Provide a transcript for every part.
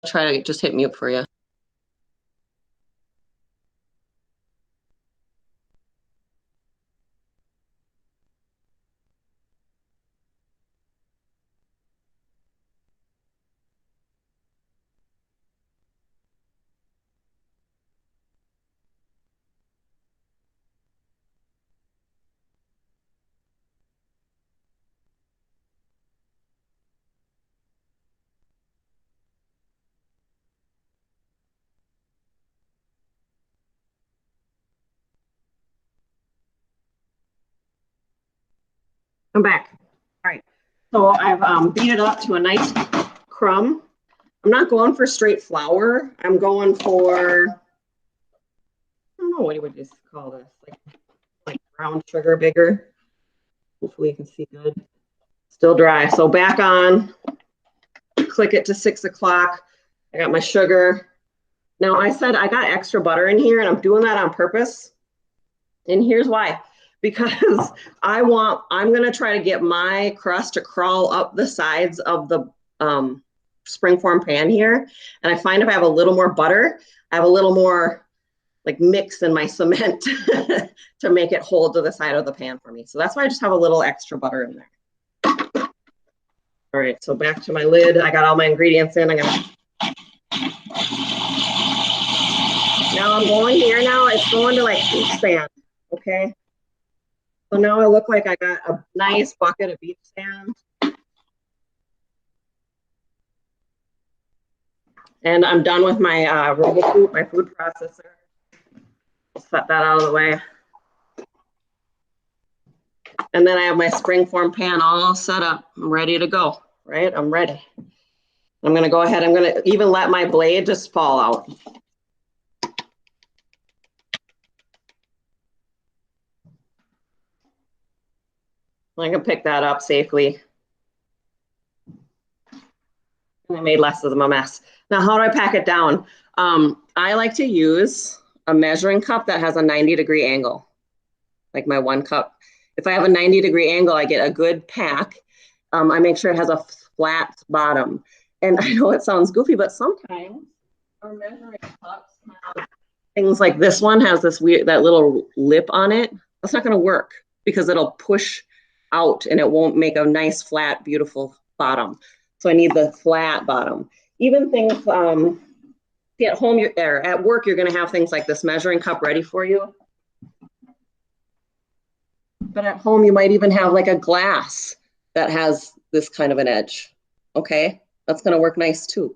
try to just hit mute for you. I'm back. All right. So I've beat it up to a nice crumb. I'm not going for straight flour. I'm going for, I don't know, what would you call this? Like brown sugar bigger. Hopefully you can see good. Still dry. So back on, click it to 6 o'clock. I got my sugar. Now I said I got extra butter in here and I'm doing that on purpose. And here's why. Because I'm going to try to get my crust to crawl up the sides of the springform pan here. And I find if I have a little more butter, I have a little more like mix in my cement to make it hold to the side of the pan for me. So that's why I just have a little extra butter in there. All right, so back to my lid. I got all my ingredients in. Now I'm going here now. It's going to like beach sand, okay? So now I look like I got a nice bucket of beach sand. And I'm done with my RoboFood, my food processor. I'll set that out of the way. And then I have my springform pan all set up. I'm ready to go, right? I'm ready. I'm gonna go ahead, I'm gonna even let my blade just fall out. I can pick that up safely. And I made less of them a mess. Now, how do I pack it down? I like to use a measuring cup that has a 90-degree angle, like my 1 cup. If I have a 90-degree angle, I get a good pack. I make sure it has a flat bottom. And I know it sounds goofy, but sometimes our measuring cups have things like this one has this weird, that little lip on it. That's not going to work because it'll push out and it won't make a nice, flat, beautiful bottom. So I need the flat bottom. Even things, at home, or at work, you're going to have things like this measuring cup ready for you. But at home, you might even have like a glass that has this kind of an edge. Okay, that's going to work nice too.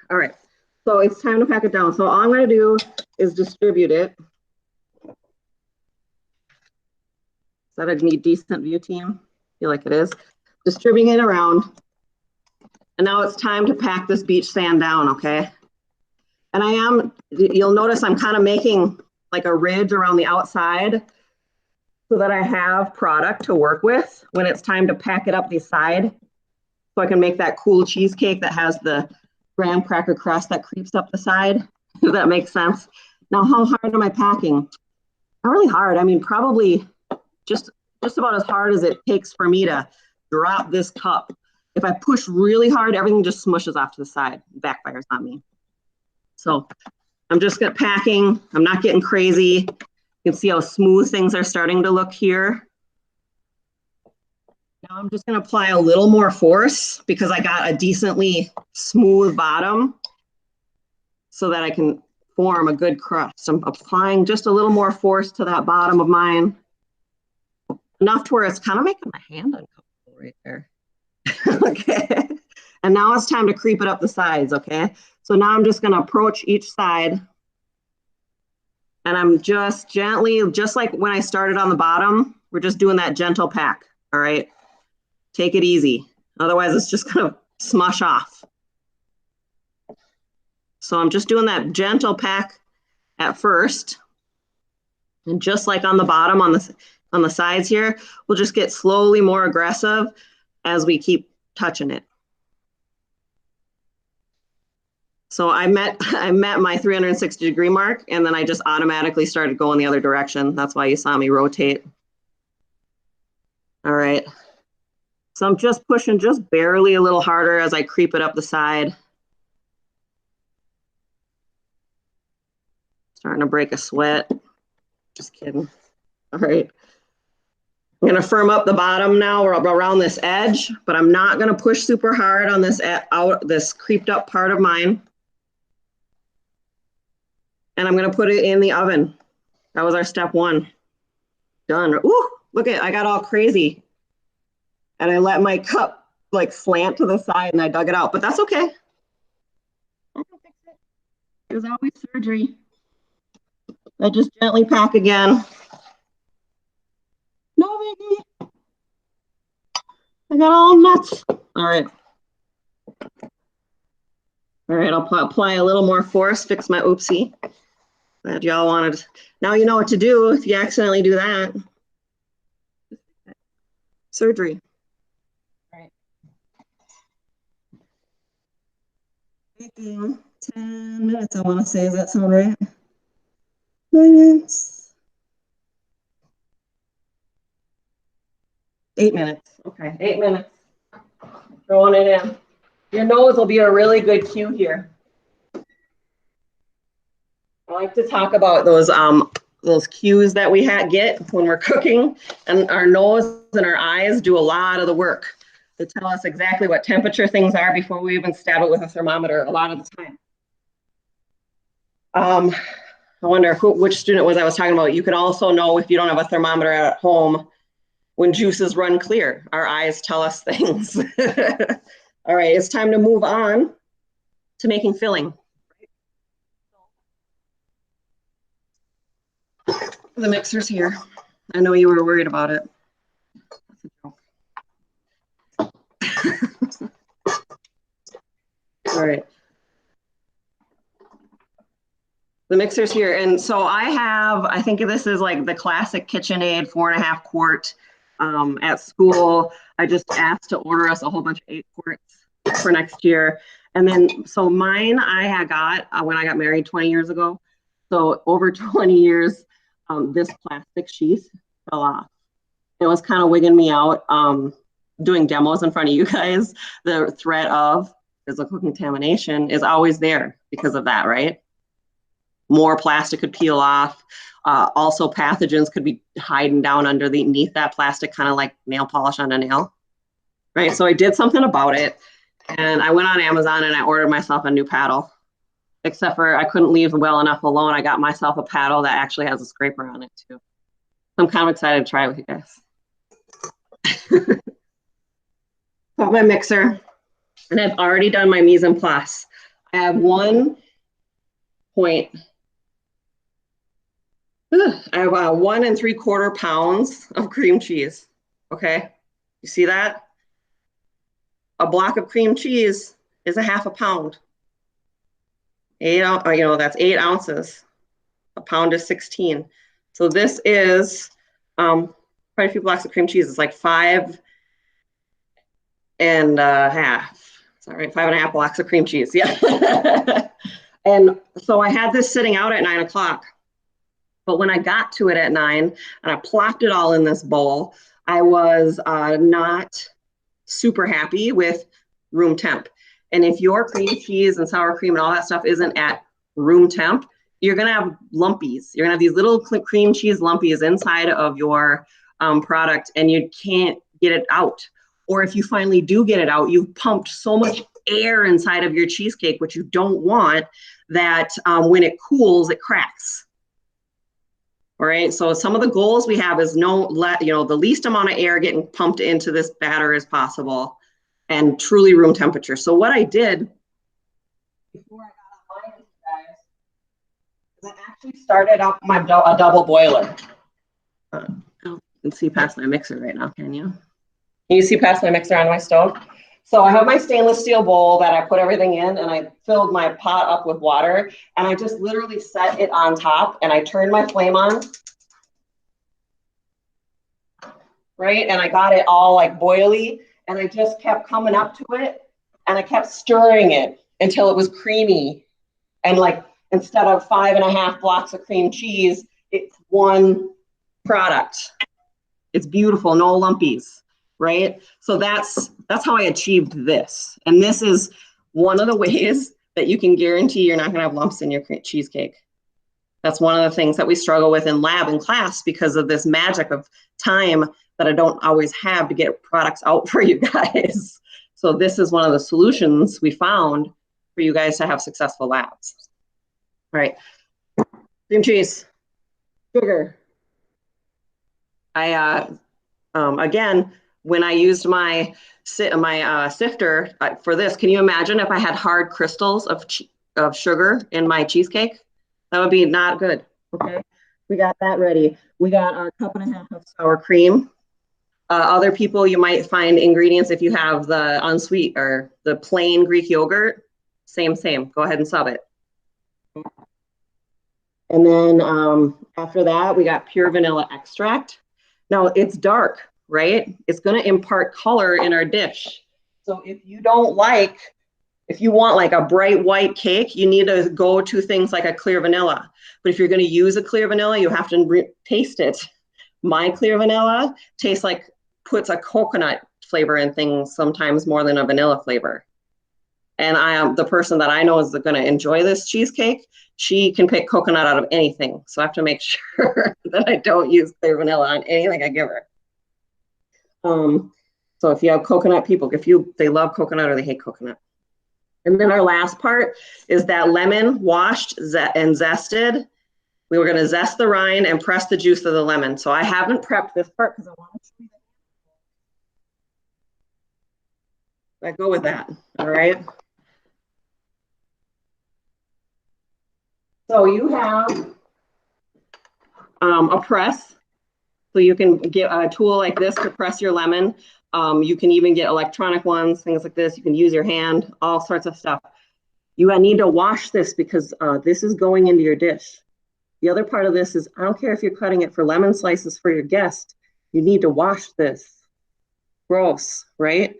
All right, so it's time to pack it down. So all I'm going to do is distribute it. Is that a decent view, team? I feel like it is. Distributing it around. And now it's time to pack this beach sand down, okay? And you'll notice I'm kind of making like a ridge around the outside so that I have product to work with when it's time to pack it up the side. So I can make that cool cheesecake that has the graham cracker crust that creeps up the side. Does that make sense? Now, how hard am I packing? Not really hard. I mean, probably just about as hard as it takes for me to drop this cup. If I push really hard, everything just smushes off to the side. Backfires on me. So I'm just packing. I'm not getting crazy. You can see how smooth things are starting to look here. Now I'm just going to apply a little more force because I got a decently smooth bottom so that I can form a good crust. I'm applying just a little more force to that bottom of mine. Enough to where it's kind of making my hand uncomfortable right there. Okay. And now it's time to creep it up the sides, okay? So now I'm just going to approach each side. And I'm just gently, just like when I started on the bottom, we're just doing that gentle pack, all right? Take it easy. Otherwise, it's just going to smush off. So I'm just doing that gentle pack at first. And just like on the bottom, on the sides here, we'll just get slowly more aggressive as we keep touching it. So I met my 360-degree mark, and then I just automatically started going the other direction. That's why you saw me rotate. All right. So I'm just pushing just barely a little harder as I creep it up the side. Starting to break a sweat. Just kidding. All right. I'm going to firm up the bottom now around this edge, but I'm not going to push super hard on this creeped up part of mine. And I'm going to put it in the oven. That was our step one. Done. Ooh, look I got all crazy. And I let my cup like slant to the side and I dug it out, but that's okay. I can fix it. There's always surgery. I just gently pack again. No biggie. I got all nuts. All right. All right, I'll apply a little more force, fix my oopsie. Glad y'all wanted. Now you know what to do if you accidentally do that. Surgery. All right. Baking 10 minutes, I want to say. Does that sound right? 9 minutes. 8 minutes. Okay, 8 minutes. Throwing it in. Your nose will be a really good cue here. I like to talk about those cues that we get when we're cooking, and our nose and our eyes do a lot of the work. They tell us exactly what temperature things are before we even stab it with a thermometer a lot of the time. I wonder which student was I was talking about. You can also know if you don't have a thermometer at home when juices run clear. Our eyes tell us things. All right, it's time to move on to making filling. The mixer's here. I know you were worried about it. All right. The mixer's here. And so I think this is like the classic KitchenAid 4.5 quart. At school, I just asked to order us a whole bunch of 8 quarts for next year. And then, so mine I got when I got married 20 years ago. So over 20 years, this plastic sheath fell off. It was kind of wigging me out doing demos in front of you guys. The threat of physical contamination is always there because of that, right? More plastic could peel off. Also, pathogens could be hiding down underneath that plastic, kind of like nail polish on a nail, right? So I did something about it, and I went on Amazon and I ordered myself a new paddle. Except for I couldn't leave well enough alone. I got myself a paddle that actually has a scraper on it too. I'm kind of excited to try it with you guys. Got my mixer, and I've already done my mise en place. I have 1 3/4 pounds of cream cheese. Okay, you see that? A block of cream cheese is a 1/2 pound. That's 8 ounces. A pound is 16. So this is quite a few blocks of cream cheese. It's like 5 1/2. Is that right? 5 1/2 blocks of cream cheese. Yeah. And so I had this sitting out at 9 o'clock. But when I got to it at 9 and I plopped it all in this bowl, I was not super happy with room temp. And if your cream cheese and sour cream and all that stuff isn't at room temp, you're going to have lumpies. You're going to have these little cream cheese lumpies inside of your product, and you can't get it out. Or if you finally do get it out, you've pumped so much air inside of your cheesecake, which you don't want, that when it cools, it cracks. All right, so some of the goals we have is the least amount of air getting pumped into this batter as possible, and truly room temperature. So what I did before I got online, guys, is I actually started up a double boiler. You can see past my mixer right now, can you? Can you see past my mixer on my stove? So I have my stainless steel bowl that I put everything in, and I filled my pot up with water, and I just literally set it on top, and I turned my flame on, right? And I got it all like boily, and I just kept coming up to it, and I kept stirring it until it was creamy. And like, instead of 5 1/2 blocks of cream cheese, it's one product. It's beautiful, no lumpies. right? So that's how I achieved this. And this is one of the ways that you can guarantee you're not gonna have lumps in your cheesecake. That's one of the things that we struggle with in lab and class because of this magic of time that I don't always have to get products out for you guys. So this is one of the solutions we found for you guys to have successful labs. All right, cream cheese, sugar. Again, when I used my sifter for this, can you imagine if I had hard crystals of sugar in my cheesecake? That would be not good. Okay, we got that ready. We got our 1.5 cups of sour cream. Other people, you might find ingredients if you have the unsweet or the plain Greek yogurt. Same. Go ahead and sub it. And then after that, we got pure vanilla extract. Now it's dark, right? It's going to impart color in our dish. So if you want like a bright white cake, you need to go to things like a clear vanilla. But if you're going to use a clear vanilla, you have to taste it. My clear vanilla puts a coconut flavor in things sometimes more than a vanilla flavor. And I am the person that I know is going to enjoy this cheesecake. She can pick coconut out of anything. So I have to make sure that I don't use clear vanilla on anything I give her. So if you have coconut people, they love coconut or they hate coconut. And then our last part is that lemon washed and zested. We were going to zest the rind and press the juice of the lemon. So I haven't prepped this part because I want to show you. I go with that. All right. So you have a press. So you can get a tool like this to press your lemon. You can even get electronic ones, things like this. You can use your hand, all sorts of stuff. You need to wash this because this is going into your dish. The other part of this is, I don't care if you're cutting it for lemon slices for your guest, you need to wash this. Gross, right?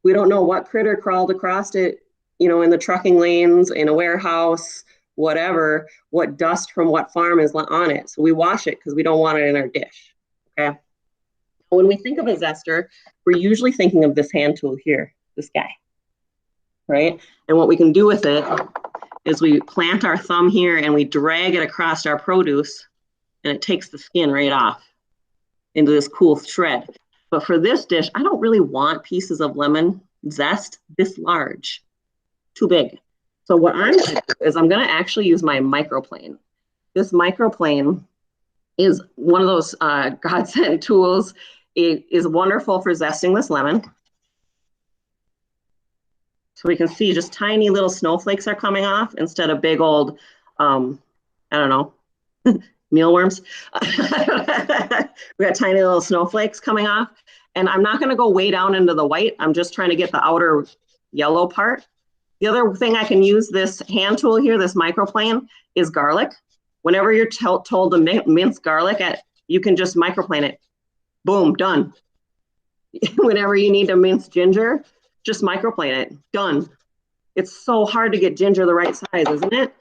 We don't know what critter crawled across it, in the trucking lanes, in a warehouse, whatever, what dust from what farm is on it. So we wash it because we don't want it in our dish, okay? When we think of a zester, we're usually thinking of this hand tool here, this guy, right? And what we can do with it is we plant our thumb here and we drag it across our produce and it takes the skin right off into this cool shred. But for this dish, I don't really want pieces of lemon zest this large, too big. So what I'm going to do is I'm going to actually use my microplane. This microplane is one of those godsend tools. It is wonderful for zesting this lemon. So we can see just tiny little snowflakes are coming off instead of big old, I don't know, mealworms. We got tiny little snowflakes coming off. And I'm not going to go way down into the white. I'm just trying to get the outer yellow part. The other thing I can use this hand tool here, this microplane, is garlic. Whenever you're told to mince garlic, you can just microplane it. Boom, done. Whenever you need to mince ginger, just microplane it. Done. It's so hard to get ginger the right size, isn't it?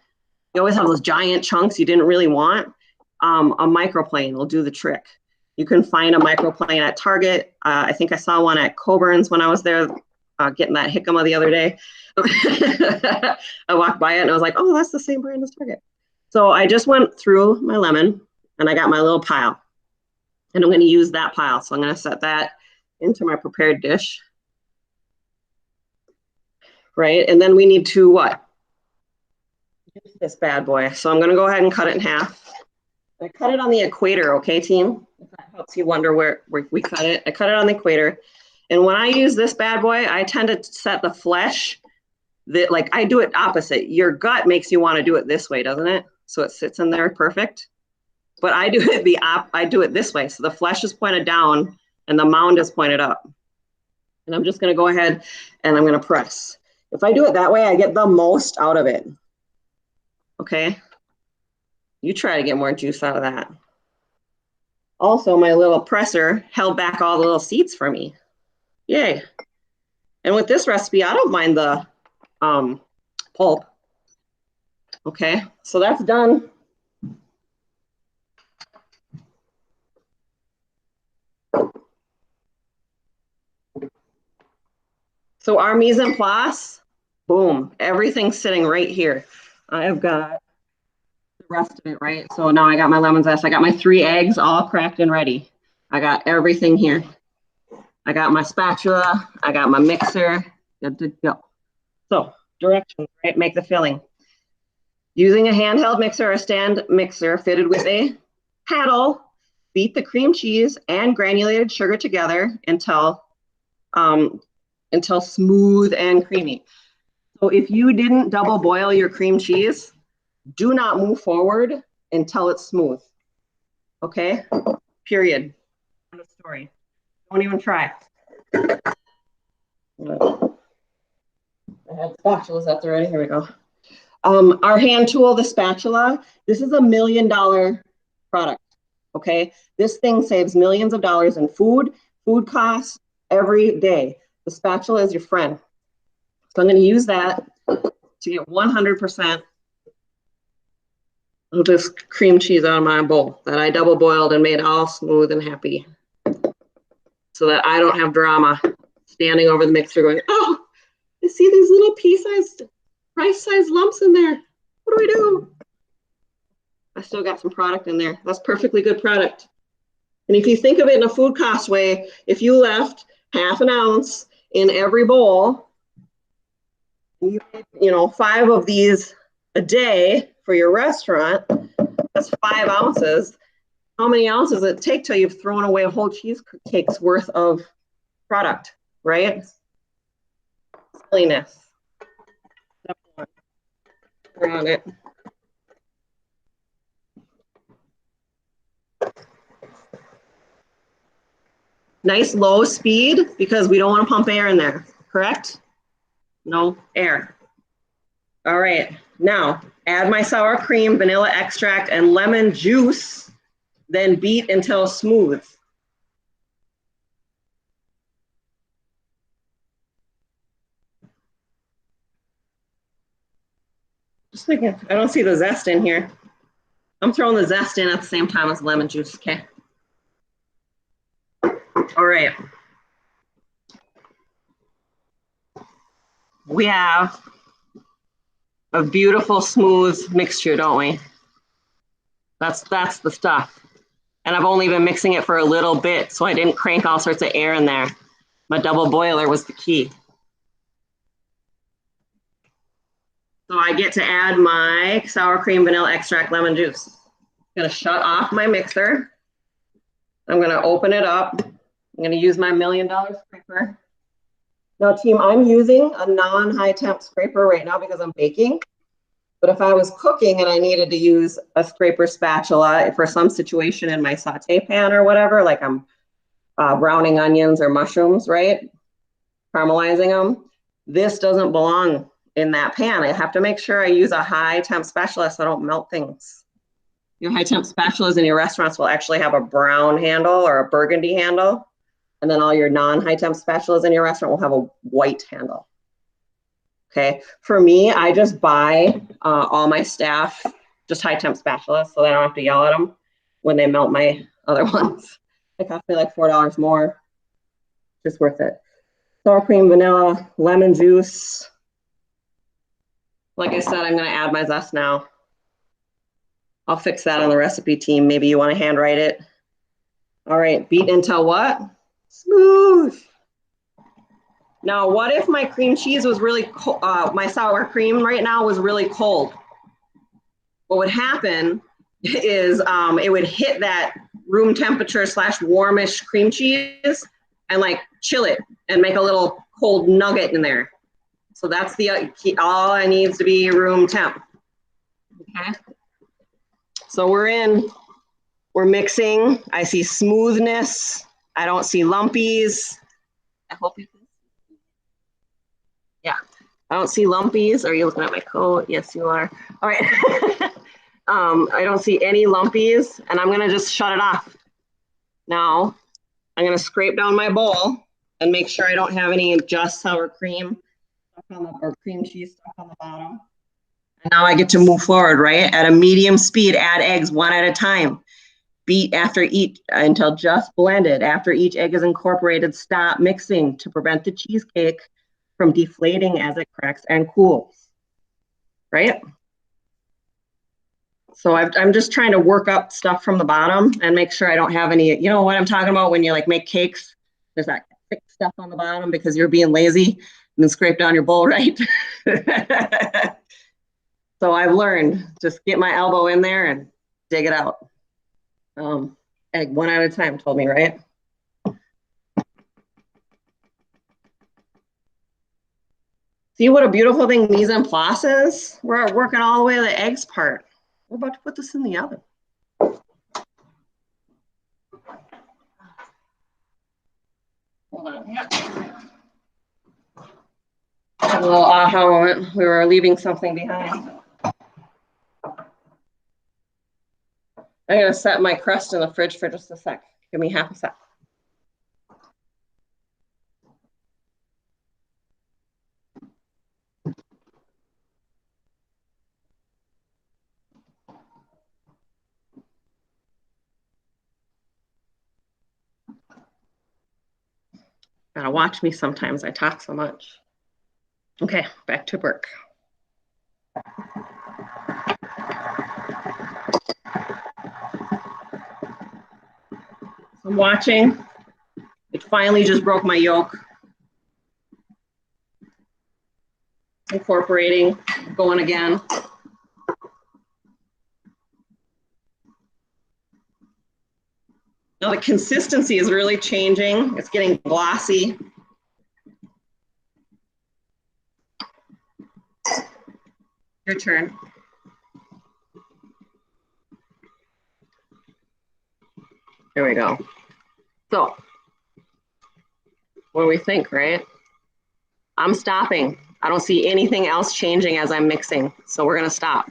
You always have those giant chunks you didn't really want. A microplane will do the trick. You can find a microplane at Target. I think I saw one at Coburn's when I was there getting that jicama the other day. I walked by it and I was like, oh, that's the same brand as Target. So I just went through my lemon and I got my little pile. And I'm going to use that pile. So I'm going to set that into my prepared dish. Right? And then we need to what? This bad boy. So I'm going to go ahead and cut it in half. I cut it on the equator, okay, team? If that helps you wonder where we cut it. I cut it on the equator. And when I use this bad boy, I tend to set the flesh, I do it opposite. Your gut makes you want to do it this way, doesn't it? So it sits in there perfect. But I do it this way. So the flesh is pointed down and the mound is pointed up. And I'm just going to go ahead and I'm going to press. If I do it that way, I get the most out of it. Okay? You try to get more juice out of that. Also, my little presser held back all the little seeds for me. Yay. And with this recipe, I don't mind the pulp. Okay, so that's done. So our mise en place, boom, everything's sitting right here. I have got the rest of it, right? So now I got my lemon zest. I got my 3 eggs all cracked and ready. I got everything here. I got my spatula. I got my mixer. Good to go. So directions, right? Make the filling. Using a handheld mixer or stand mixer fitted with a paddle, beat the cream cheese and granulated sugar together until smooth and creamy. So if you didn't double boil your cream cheese, do not move forward until it's smooth. Okay? Period. End of story. Don't even try. I had spatulas up there already. Here we go. Our hand tool, the spatula, this is $1 million product. Okay? This thing saves millions of dollars in food costs every day. The spatula is your friend. So I'm going to use that to get 100% of this cream cheese out of my bowl that I double boiled and made all smooth and happy, so that I don't have drama standing over the mixer going, oh, I see these little pea-sized, rice-sized lumps in there. What do we do? I still got some product in there. That's perfectly good product. And if you think of it in a food cost way, if you left half an ounce in every bowl, you know, 5 of these a day for your restaurant, that's 5 ounces. How many ounces does it take till you've thrown away a whole cheesecake's worth of product, right? Silliness. We're on it. Nice low speed because we don't want to pump air in there, correct? No air. All right, now add my sour cream, vanilla extract, and lemon juice, then beat until smooth. Just thinking, I don't see the zest in here. I'm throwing the zest in at the same time as lemon juice, okay? All right. We have a beautiful, smooth mixture, don't we? That's the stuff. And I've only been mixing it for a little bit, so I didn't crank all sorts of air in there. My double boiler was the key. So I get to add my sour cream, vanilla extract, lemon juice. I'm gonna shut off my mixer. I'm gonna open it up. I'm gonna use my $1 million scraper. Now team, I'm using a non-high temp scraper right now because I'm baking. But if I was cooking and I needed to use a scraper spatula for some situation in my saute pan or whatever, like I'm browning onions or mushrooms, right? Caramelizing them. This doesn't belong in that pan. I have to make sure I use a high temp spatula so I don't melt things. Your high temp spatulas in your restaurants will actually have a brown handle or a burgundy handle. And then all your non-high temp spatulas in your restaurant will have a white handle. Okay, for me, I just buy all my staff just high temp spatulas so that I don't have to yell at them when they melt my other ones. It cost me like $4 more. Just worth it. Sour cream, vanilla, lemon juice. Like I said, I'm going to add my zest now. I'll fix that on the recipe team. Maybe you want to handwrite it. All right, beat until what? Smooth. Now, what if my cream cheese was really cold, my sour cream right now was really cold? What would happen is it would hit that room temperature / warmish cream cheese and like chill it and make a little cold nugget in there. So that's the key. All it needs to be room temp. Okay. So we're mixing. I see smoothness. I don't see lumpies. I hope you can. Yeah, I don't see lumpies. Are you looking at my coat? Yes, you are. All right. I don't see any lumpies, and I'm gonna just shut it off. Now, I'm gonna scrape down my bowl and make sure I don't have any just sour cream or cream cheese stuff on the bottom. And now I get to move forward, right? At a medium speed, add eggs one at a time. Beat after each until just blended. After each egg is incorporated, stop mixing to prevent the cheesecake from deflating as it cracks and cools, right? So I'm just trying to work up stuff from the bottom and make sure I don't have any, you know what I'm talking about when you like make cakes, there's that thick stuff on the bottom because you're being lazy and then scrape down your bowl, right? So I've learned, just get my elbow in there and dig it out. Egg one at a time told me, right? See what a beautiful thing mise en place is? We're working all the way to the eggs part. We're about to put this in the oven. Hold on here. A little aha moment. We were leaving something behind. I'm going to set my crust in the fridge for just a sec. Give me half a sec. Gotta watch me sometimes. I talk so much. Okay, back to work. I'm watching. It finally just broke my yolk. Incorporating, going again. Now the consistency is really changing. It's getting glossy. Your turn. There we go. So, what do we think, right? I'm stopping. I don't see anything else changing as I'm mixing. So we're gonna stop.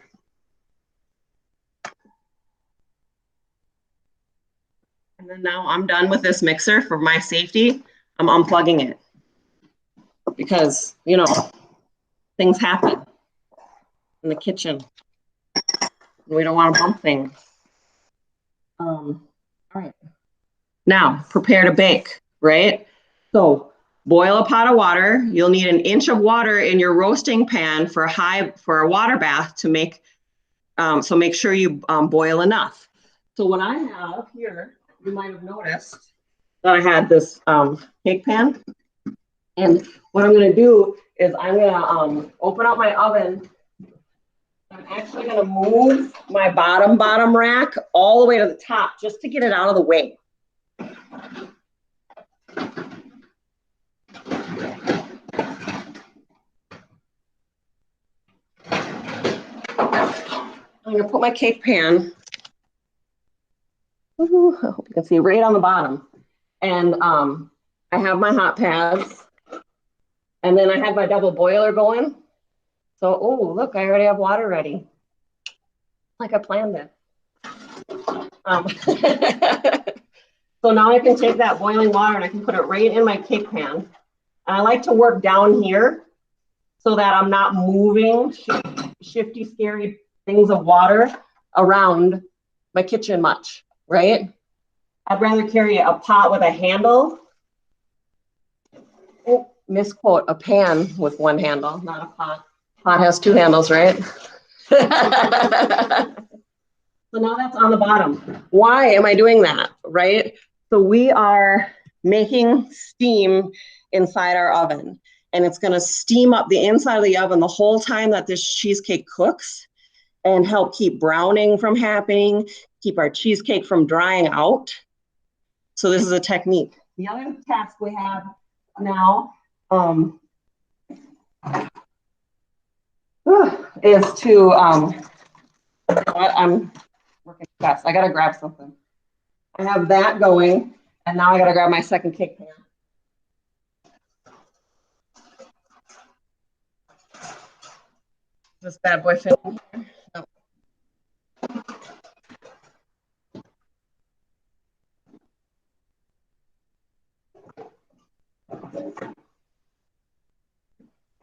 And then now I'm done with this mixer for my safety. I'm unplugging it because, you know, things happen in the kitchen. We don't want to bump things. All right. Now, prepare to bake, right? So boil a pot of water. You'll need an inch of water in your roasting pan for a water bath to make, so make sure you boil enough. So what I have here, you might have noticed that I had this cake pan. And what I'm going to do is I'm going to open up my oven. I'm actually going to move my bottom rack all the way to the top just to get it out of the way. I'm going to put my cake pan, I hope you can see, right on the bottom. And I have my hot pads. And then I have my double boiler going. So, oh, look, I already have water ready. Like I planned it. So now I can take that boiling water and I can put it right in my cake pan. And I like to work down here so that I'm not moving shifty, scary things of water around my kitchen much, right? I'd rather carry a pot with a handle. Oh, misquote, a pan with one handle, not a pot. Pot has two handles, right? So now that's on the bottom. Why am I doing that, right? So we are making steam inside our oven, and it's gonna steam up the inside of the oven the whole time that this cheesecake cooks and help keep browning from happening, keep our cheesecake from drying out. So this is a technique. The other task we have now is to, I'm working fast. I gotta grab something. I have that going, and now I gotta grab my second cake pan. This bad boy fit in here? No.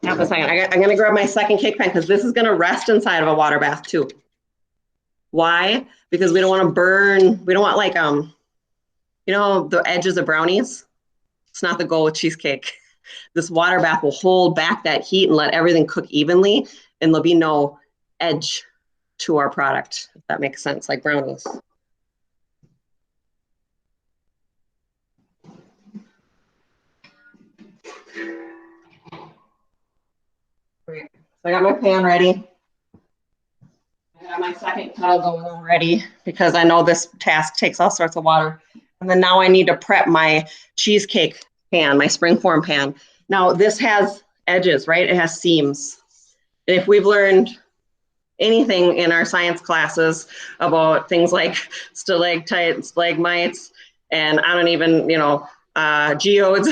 Half a second. I'm gonna grab my second cake pan because this is gonna rest inside of a water bath too. Why? Because we don't want to burn. We don't want like you know, the edges of brownies. It's not the goal with cheesecake. this water bath will hold back that heat and let everything cook evenly, and there'll be no edge to our product, if that makes sense, like brownies. Great. So I got my pan ready. I got my second kettle going already because I know this task takes all sorts of water. And then now I need to prep my cheesecake pan, my springform pan. Now this has edges, right? It has seams. And if we've learned anything in our science classes about things like stalactites, stalagmites, and I don't even, geodes,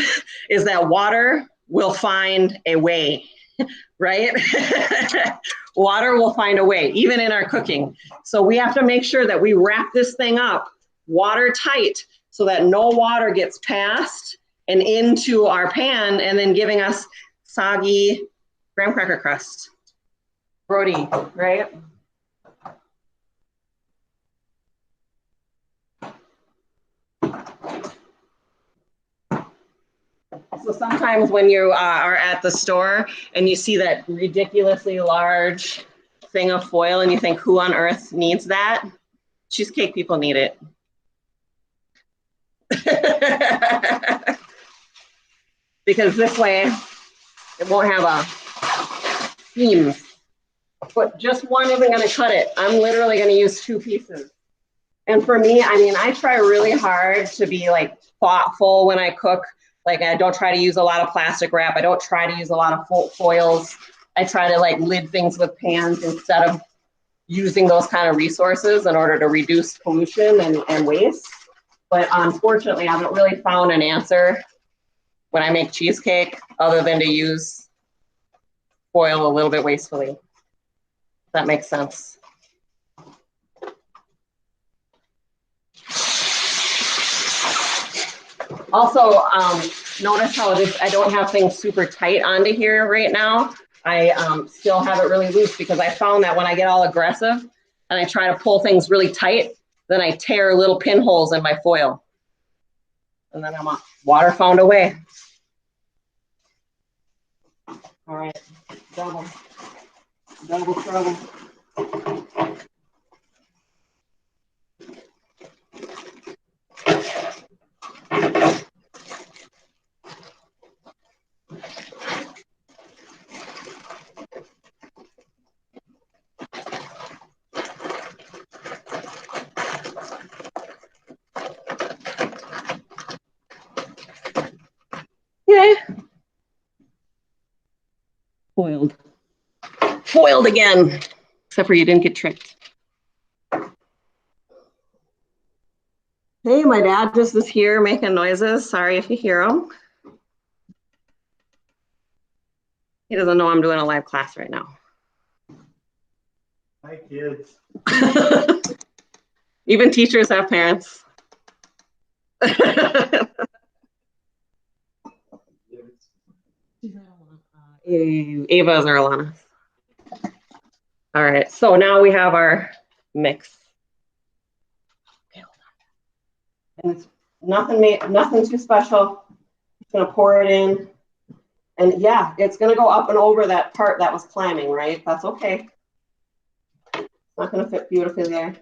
is that water will find a way, right? Water will find a way, even in our cooking. So we have to make sure that we wrap this thing up watertight so that no water gets past and into our pan and then giving us soggy graham cracker crust. Brody, right? So sometimes when you are at the store and you see that ridiculously large thing of foil and you think, who on earth needs that? Cheesecake people need it. Because this way it won't have a seam. But just one isn't going to cut it. I'm literally going to use 2 pieces. And for me, I mean, I try really hard to be like thoughtful when I cook. Like I don't try to use a lot of plastic wrap. I don't try to use a lot of foils. I try to like lid things with pans instead of using those kind of resources in order to reduce pollution and waste. But unfortunately, I haven't really found an answer when I make cheesecake other than to use foil a little bit wastefully. If that makes sense. Also, notice how I don't have things super tight onto here right now. I still have it really loose because I found that when I get all aggressive and I try to pull things really tight, then I tear little pinholes in my foil. And then water found a way. All right, double trouble. Yay. Foiled again, except for you didn't get tricked. Hey, my dad just is here making noises. Sorry if you hear him. He doesn't know I'm doing a live class right now. Hi, kids. Even teachers have parents. Ava's or Alana. All right, so now we have our mix. Okay, hold on. And it's nothing too special. Just gonna pour it in. And yeah, it's gonna go up and over that part that was climbing, right? That's okay. It's not gonna fit beautifully there.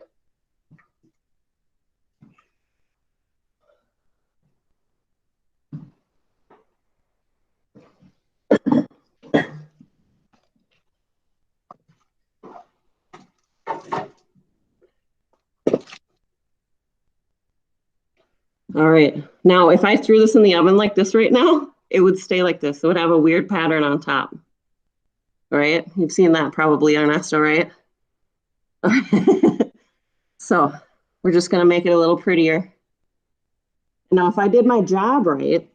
All right, now if I threw this in the oven like this right now, it would stay like this. It would have a weird pattern on top. All right, you've seen that probably, Ernesto, right? So we're just gonna make it a little prettier. Now, if I did my job right,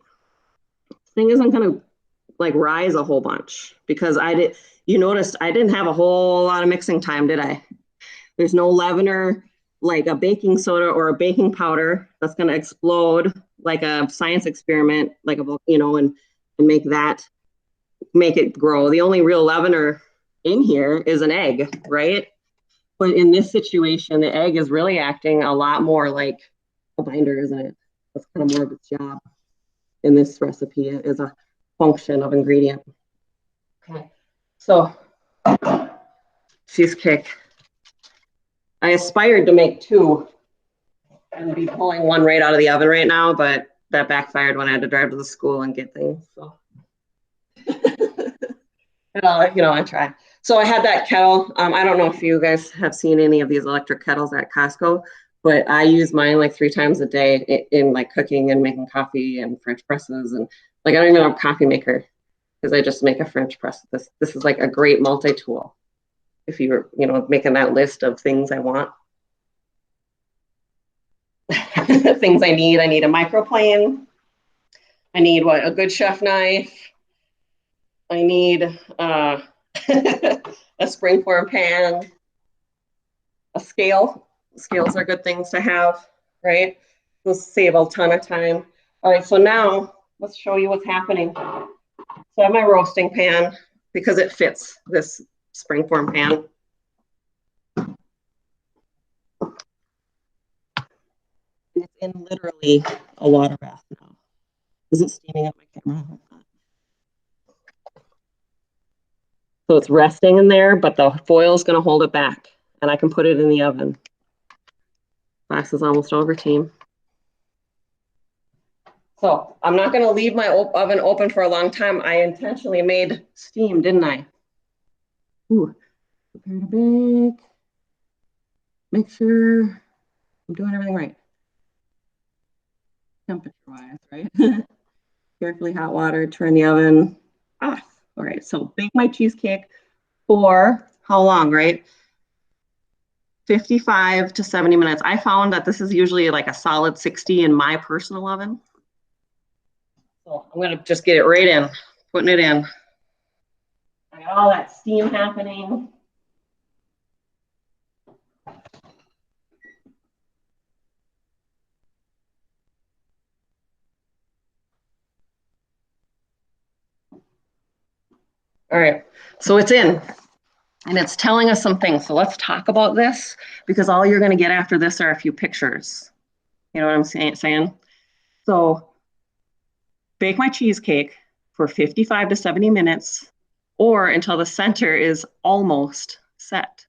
this thing isn't gonna like rise a whole bunch because you noticed I didn't have a whole lot of mixing time, did I? There's no leavener like a baking soda or a baking powder that's going to explode like a science experiment, like and make it grow. The only real leavener in here is an egg, right? But in this situation, the egg is really acting a lot more like a binder, isn't it? That's kind of more of its job in this recipe is a function of ingredient. Okay, so cheesecake. I aspired to make 2 and be pulling one right out of the oven right now, but that backfired when I had to drive to the school and get things. So, I try. So I had that kettle. I don't know if you guys have seen any of these electric kettles at Costco, but I use mine like 3 times a day in like cooking and making coffee and French presses. And like, I don't even have a coffee maker because I just make a French press. This is like a great multi-tool if you're, making that list of things I want. Things I need a microplane. I need a good chef knife. I need a springform pan, a scale. Scales are good things to have, right? They'll save a ton of time. All right, so now let's show you what's happening. So I have my roasting pan because it fits this springform pan. It's in literally a water bath now. Is it steaming up my camera? So it's resting in there, but the foil is going to hold it back, and I can put it in the oven. Class is almost over, team. So I'm not going to leave my oven open for a long time. I intentionally made steam, didn't I? Ooh, prepare to bake. Make sure I'm doing everything right. Temperature-wise, right? Carefully hot water, turn the oven off. All right, so bake my cheesecake for how long, right? 55 to 70 minutes. I found that this is usually like a solid 60 in my personal oven. So I'm gonna just get it right in, putting it in. I got all that steam happening. All right, so it's in and it's telling us some things. So let's talk about this because all you're gonna get after this are a few pictures. You know what I'm saying? So bake my cheesecake for 55 to 70 minutes or until the center is almost set.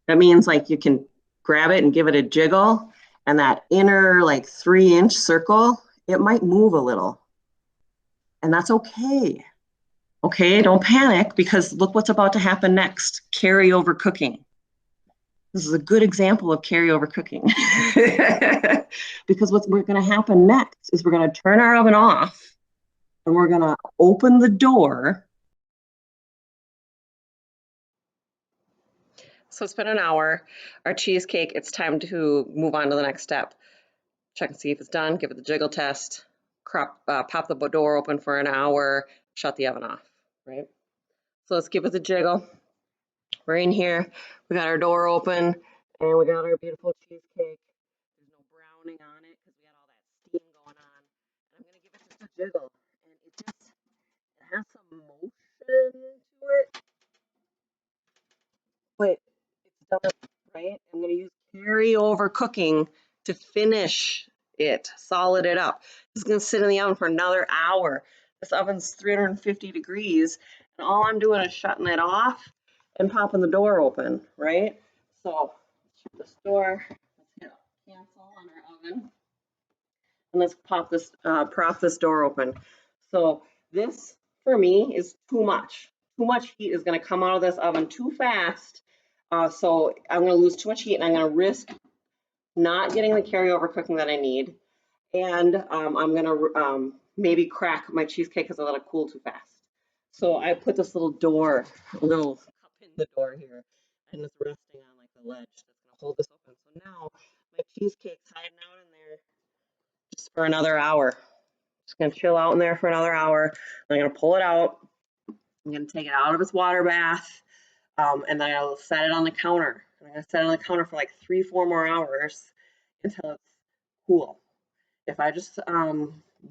That means like you can grab it and give it a jiggle, and that inner like 3-inch circle, it might move a little. And that's okay. Okay, don't panic because look what's about to happen next. Carryover cooking. This is a good example of carryover cooking. Because what's going to happen next is we're going to turn our oven off and we're going to open the door. So it's been an hour. Our cheesecake, it's time to move on to the next step. Check and see if it's done, give it the jiggle test, pop the door open for an hour, shut the oven off, right? So let's give it the jiggle. We're in here, we got our door open, and we got our beautiful cheesecake. There's no browning on it because we got all that steam going on. And I'm gonna give it just a jiggle, and it has some motion to it, but it's done, right? I'm gonna use carryover cooking to finish it, solid it up. It's gonna sit in the oven for another hour. This oven's 350 degrees, and all I'm doing is shutting it off and popping the door open, right? So shut this door, let's hit cancel on our oven, and let's prop this door open. So this for me is too much. Too much heat is going to come out of this oven too fast. So I'm going to lose too much heat, and I'm going to risk not getting the carryover cooking that I need. And I'm going to maybe crack my cheesecake because I let it cool too fast. So I put this little cup in the door here, and it's resting on like the ledge that's going to hold this open. So now my cheesecake's hiding out in there just for another hour. Just going to chill out in there for another hour. I'm going to pull it out. I'm going to take it out of its water bath, and then I'll set it on the counter. I'm going to set it on the counter for like 3-4 more hours until it's cool. If I just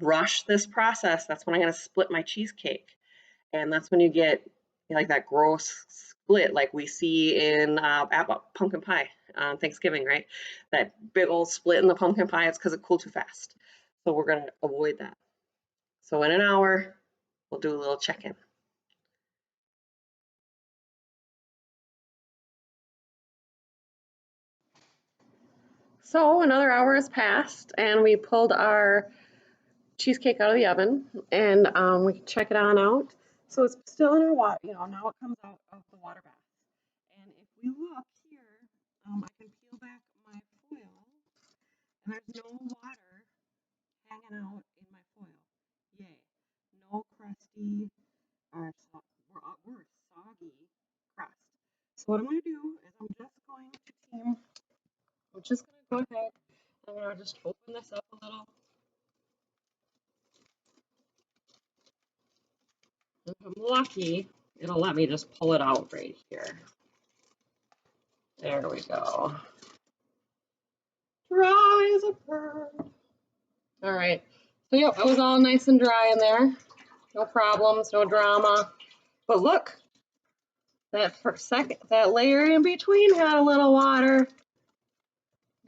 rush this process, that's when I'm going to split my cheesecake. And that's when you get like that gross split like we see in pumpkin pie on Thanksgiving, right? That big old split in the pumpkin pie, it's because it cooled too fast. So we're going to avoid that. So in an hour, we'll do a little check-in. So another hour has passed and we pulled our cheesecake out of the oven, and we can check it on out. So it's still in our water, now it comes out of the water bath. And if we look here, I can peel back my foil, and there's no water hanging out in my foil. Yay. No crusty or worse, soggy crust. So what I'm going to do is I'm just going to go ahead. I'm going to just open this up a little. If I'm lucky, it'll let me just pull it out right here. There we go. Dry as a bird. All right. So yep, it was all nice and dry in there. No problems, no drama. But look, that layer in between had a little water.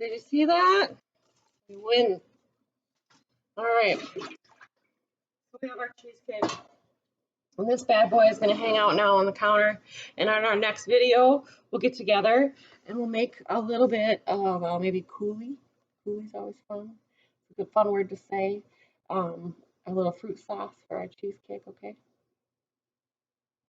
Did you see that? We win. All right. So we have our cheesecake. And this bad boy is going to hang out now on the counter. And on our next video, we'll get together and we'll make a little bit of maybe coulis. Coulis always fun. It's a good fun word to say. A little fruit sauce for our cheesecake, okay?